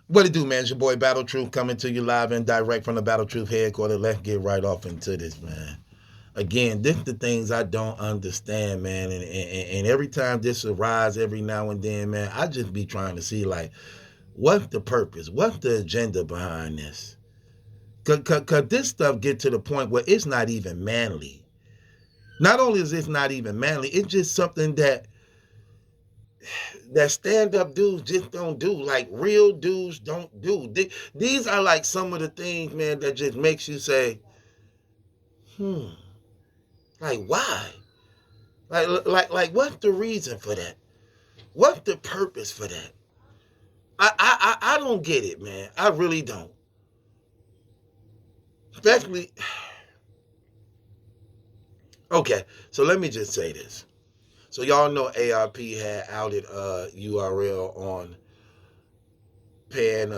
What it do, man? It's your boy Battle Truth coming to you live and direct from the Battle Truth headquarters. Let's get right off into this, man. Again, this the things I don't understand, man. And every time this arises every now and then, man, I just be trying to see, like, what's the purpose? What's the agenda behind this? Cause this stuff get to the point where it's not even manly. Not only is this not even manly, it's just something that stand up dudes just don't do. Like real dudes don't do. These are like some of the things, man, that just makes you say, hmm, like why? Like, what's the reason for that? What's the purpose for that? I don't get it, man. I really don't. Especially, okay. So let me just say this. So y'all know ARP had outed URL on paying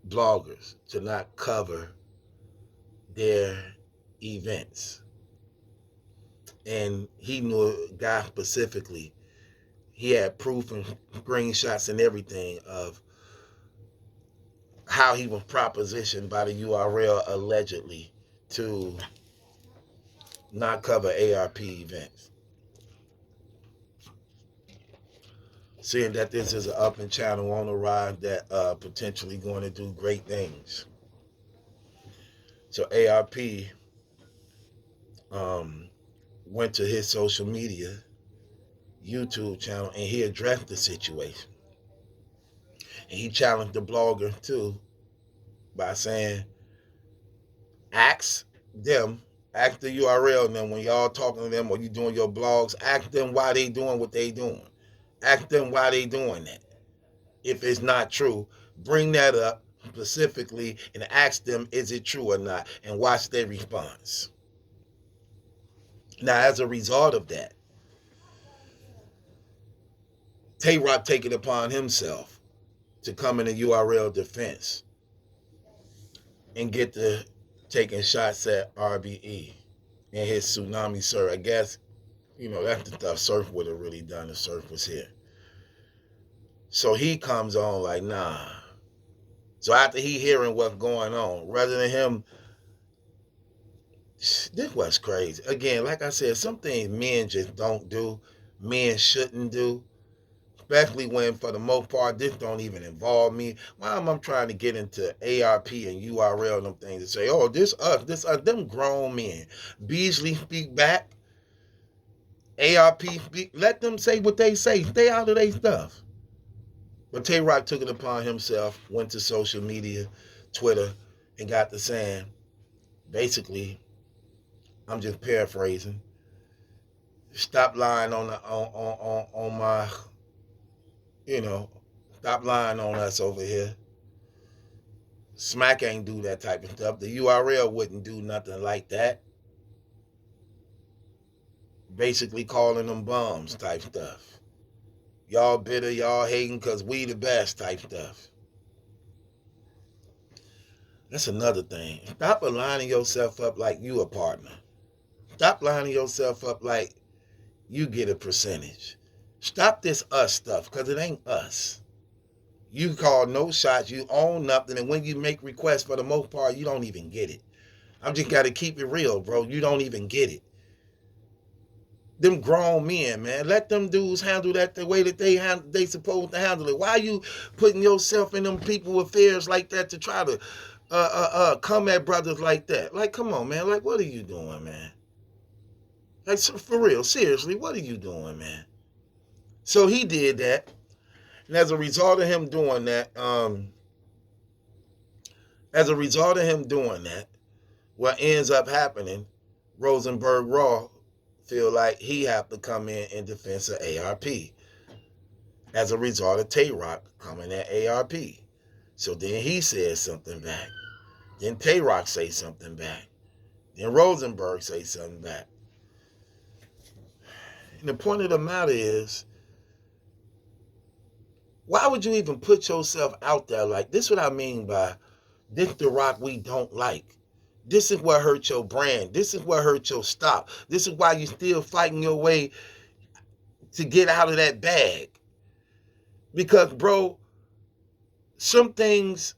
bloggers to not cover their events. And he knew a guy specifically. He had proof and screenshots and everything of how he was propositioned by the URL allegedly to not cover ARP events. Seeing that this is an up and channel on the rise that potentially going to do great things. So ARP went to his social media, YouTube channel, and he addressed the situation. And he challenged the blogger too by saying, ask them, ask the URL and then when y'all talking to them or you doing your blogs, ask them why they doing what they doing. Ask them why they doing that. If it's not true, bring that up specifically and ask them, is it true or not? And watch their response. Now, as a result of that, Tay Roc take it upon himself to come in a URL defense and get to taking shots at RBE and his tsunami surf. I guess, that's the stuff Surf would have really done if Surf was here. So he comes on like, nah. So after he hearing what's going on, rather than him, this was crazy. Again, like I said, some things men just don't do, men shouldn't do. Especially when, for the most part, this don't even involve me. Why am I trying to get into ARP and URL and them things and say, oh, this us, them grown men. Beasley speak back. ARP speak. Let them say what they say. Stay out of their stuff. But Tay Roc took it upon himself, went to social media, Twitter, and got to saying, basically, I'm just paraphrasing. Stop lying on my, stop lying on us over here. Smack ain't do that type of stuff. The URL wouldn't do nothing like that. Basically calling them bums type stuff. Y'all bitter, y'all hating because we the best type stuff. That's another thing. Stop aligning yourself up like you a partner. Stop lining yourself up like you get a percentage. Stop this us stuff because it ain't us. You call no shots, you own nothing, and when you make requests, for the most part, you don't even get it. I'm just got to keep it real, bro. You don't even get it. Them grown men, man, let them dudes handle that the way that they supposed to handle it. Why are you putting yourself in them people affairs like that to try to come at brothers like that? Like, come on, man. Like, what are you doing, man? Like, for real, seriously, what are you doing, man? So he did that. And as a result of him doing that, what ends up happening, Rosenberg Raw feel like he have to come in defense of ARP as a result of Tay Roc coming at ARP. So then he says something back. Then Tay Roc say something back. Then Rosenberg say something back. And the point of the matter is, why would you even put yourself out there like this? What I mean by this the Roc we don't like. This is what hurt your brand. This is what hurt your stock. This is why you still fighting your way to get out of that bag. Because, bro, some things,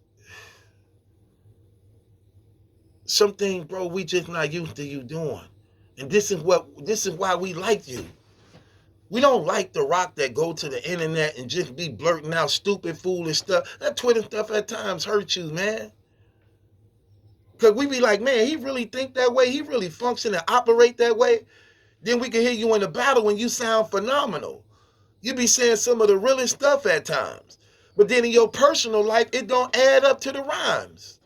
bro, we just not used to you doing. And this is why we like you. We don't like the Roc that go to the internet and just be blurting out stupid, foolish stuff. That Twitter stuff at times hurts you, man. Because we be like, man, he really think that way? He really function and operate that way? Then we can hear you in the battle and you sound phenomenal. You be saying some of the realest stuff at times. But then in your personal life, it don't add up to the rhymes.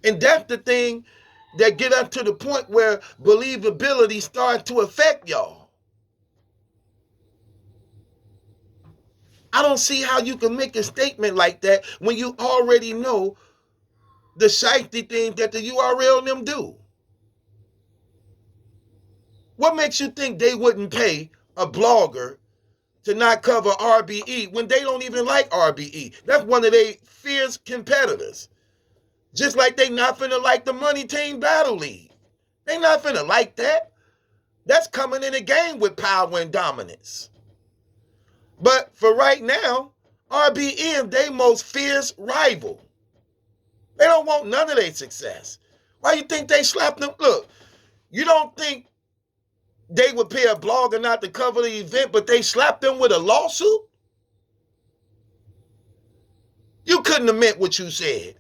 And that's the thing that get up to the point where believability starts to affect y'all. I don't see how you can make a statement like that when you already know the shifty things that the URL and them do. What makes you think they wouldn't pay a blogger to not cover RBE when they don't even like RBE? That's one of their fierce competitors. Just like they not finna like the Money Team Battle League. They not finna like that. That's coming in a game with power and dominance. But for right now, RBE is their most fierce rival. They don't want none of their success. Why you think they slapped them? Look, you don't think they would pay a blogger not to cover the event, but they slapped them with a lawsuit? You couldn't have meant what you said.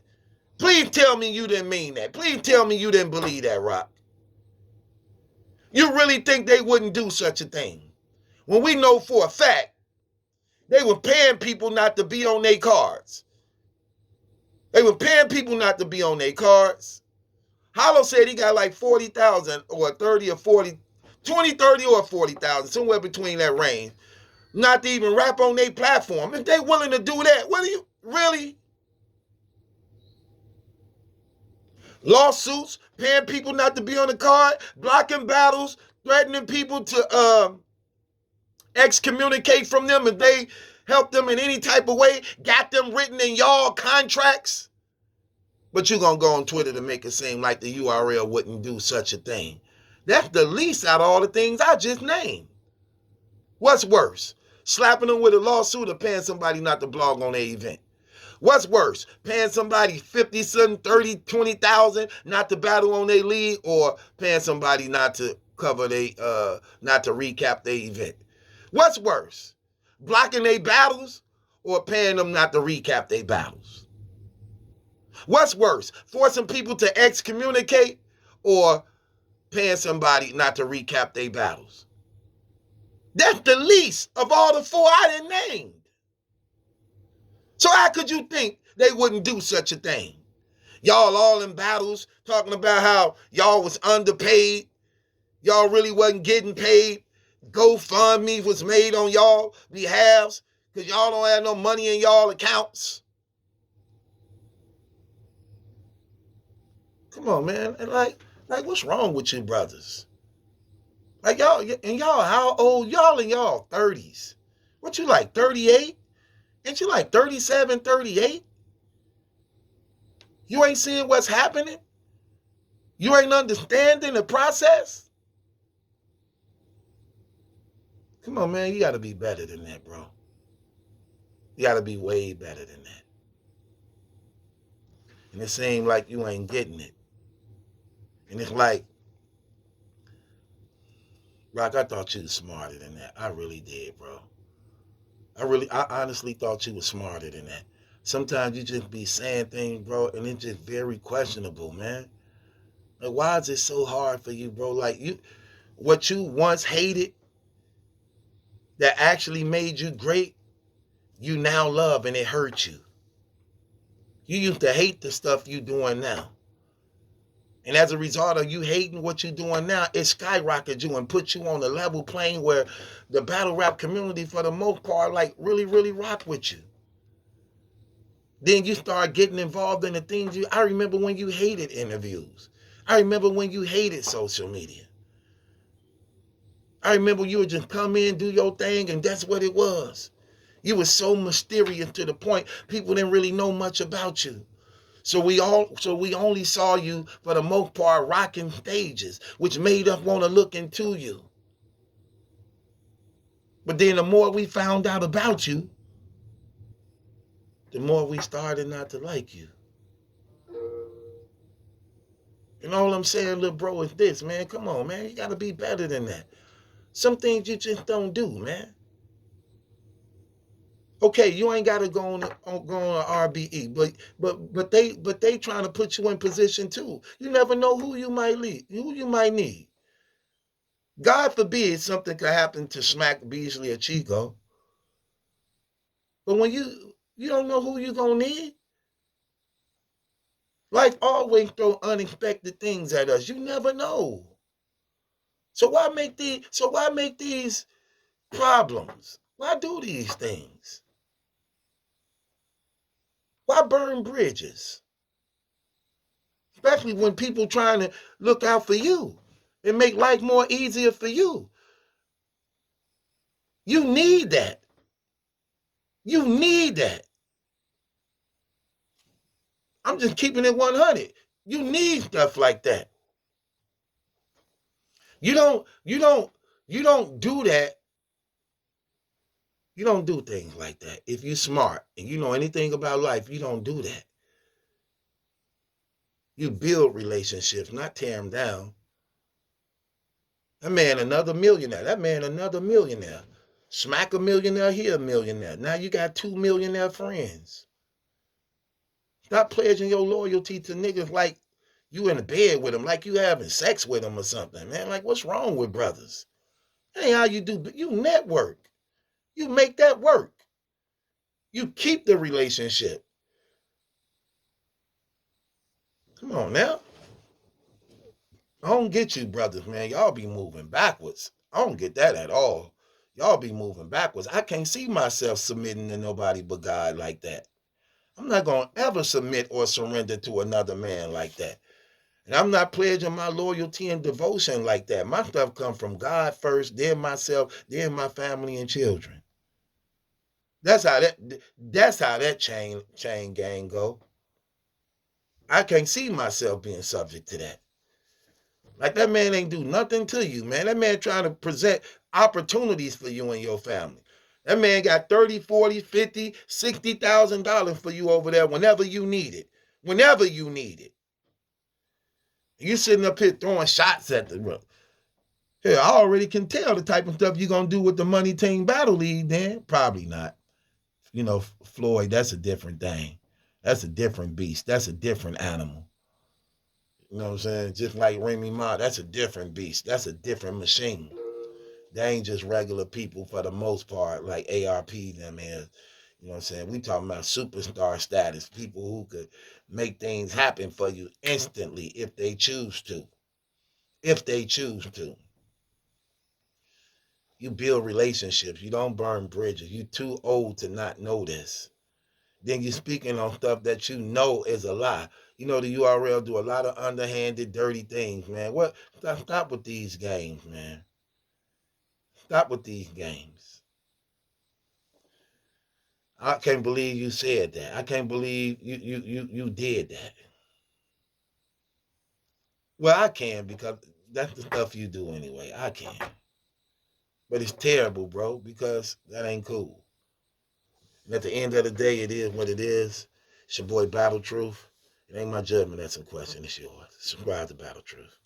Please tell me you didn't mean that. Please tell me you didn't believe that, Roc. You really think they wouldn't do such a thing? When we know for a fact they were paying people not to be on their cards. They were paying people not to be on their cards. Hollow said he got like 40,000 or 30 or 40, 20, 30 or 40,000, somewhere between that range, not to even rap on their platform. If they willing to do that, what are you, really? Lawsuits, paying people not to be on the card, blocking battles, threatening people to excommunicate from them if they help them in any type of way, got them written in y'all contracts. But you're going to go on Twitter to make it seem like the URL wouldn't do such a thing. That's the least out of all the things I just named. What's worse, slapping them with a lawsuit or paying somebody not to blog on their event? What's worse, paying somebody 50, 30, 20,000 not to battle on their league, or paying somebody not to cover not to recap their event? What's worse, blocking their battles or paying them not to recap their battles? What's worse, forcing people to excommunicate or paying somebody not to recap their battles? That's the least of all the four I done named. So how could you think they wouldn't do such a thing? Y'all all in battles talking about how y'all was underpaid. Y'all really wasn't getting paid. GoFundMe was made on y'all behalves because y'all don't have no money in y'all accounts. Come on, man. And like what's wrong with you brothers? Like y'all how old? Y'all in y'all 30s. What you like, 38? Ain't you like 37, 38? You ain't seeing what's happening? You ain't understanding the process? Come on, man. You got to be better than that, bro. You got to be way better than that. And it seems like you ain't getting it. And it's like, Roc, I thought you was smarter than that. I really did, bro. I honestly thought you was smarter than that. Sometimes you just be saying things, bro, and it's just very questionable, man. Like, why is it so hard for you, bro? Like, what you once hated that actually made you great, you now love and it hurts you. You used to hate the stuff you doing now. And as a result of you hating what you're doing now, it skyrocketed you and put you on a level plane where the battle rap community, for the most part, like really, really rock with you. Then you start getting involved in the things I remember when you hated interviews. I remember when you hated social media. I remember you would just come in, do your thing, and that's what it was. You were so mysterious to the point people didn't really know much about you. So we only saw you for the most part rocking stages, which made us want to look into you. But then the more we found out about you, the more we started not to like you. And all I'm saying, little bro, is this, man. Come on, man. You gotta be better than that. Some things you just don't do, man. Okay, you ain't gotta go on RBE, but they trying to put you in position too. You never know who you might lead, who you might need. God forbid something could happen to Smack Beasley or Chico. But when you don't know who you gonna need. Life always throw unexpected things at us. You never know. So why make these problems? Why do these things? Why burn bridges? Especially when people trying to look out for you and make life more easier for you. You need that. You need that. I'm just keeping it 100. You need stuff like that. You don't do that. You don't do things like that. If you're smart and you know anything about life, you don't do that. You build relationships, not tear them down. That man, another millionaire. That man, another millionaire. Smack a millionaire, he a millionaire. Now you got 2 millionaire friends. Stop pledging your loyalty to niggas like you in the bed with them, like you having sex with them or something, man. Like, what's wrong with brothers? That ain't how you do. You network. You make that work. You keep the relationship. Come on now. I don't get you, brothers, man. Y'all be moving backwards. I don't get that at all. Y'all be moving backwards. I can't see myself submitting to nobody but God like that. I'm not going to ever submit or surrender to another man like that. And I'm not pledging my loyalty and devotion like that. My stuff comes from God first, then myself, then my family and children. That's how that chain gang go. I can't see myself being subject to that. Like that man ain't do nothing to you, man. That man trying to present opportunities for you and your family. That man got 30, 40, 50, $60,000 for you over there whenever you need it. Whenever you need it. You sitting up here throwing shots at the room. Hell, I already can tell the type of stuff you're gonna do with the Money Team Battle League, then. Probably not. You know, Floyd, that's a different thing. That's a different beast. That's a different animal. You know what I'm saying? Just like Remy Ma, that's a different beast. That's a different machine. They ain't just regular people for the most part, like ARP them is. You know what I'm saying? We talking about superstar status, people who could make things happen for you instantly if they choose to. If they choose to. You build relationships. You don't burn bridges. You too old to not know this. Then you're speaking on stuff that you know is a lie. You know the URL do a lot of underhanded, dirty things, man. What? Stop with these games, man. Stop with these games. I can't believe you said that. I can't believe you did that. Well, I can because that's the stuff you do anyway. I can. But it's terrible, bro, because that ain't cool. And at the end of the day, it is what it is. It's your boy Battle Truth. It ain't my judgment that's in question. It's yours. Subscribe to Battle Truth.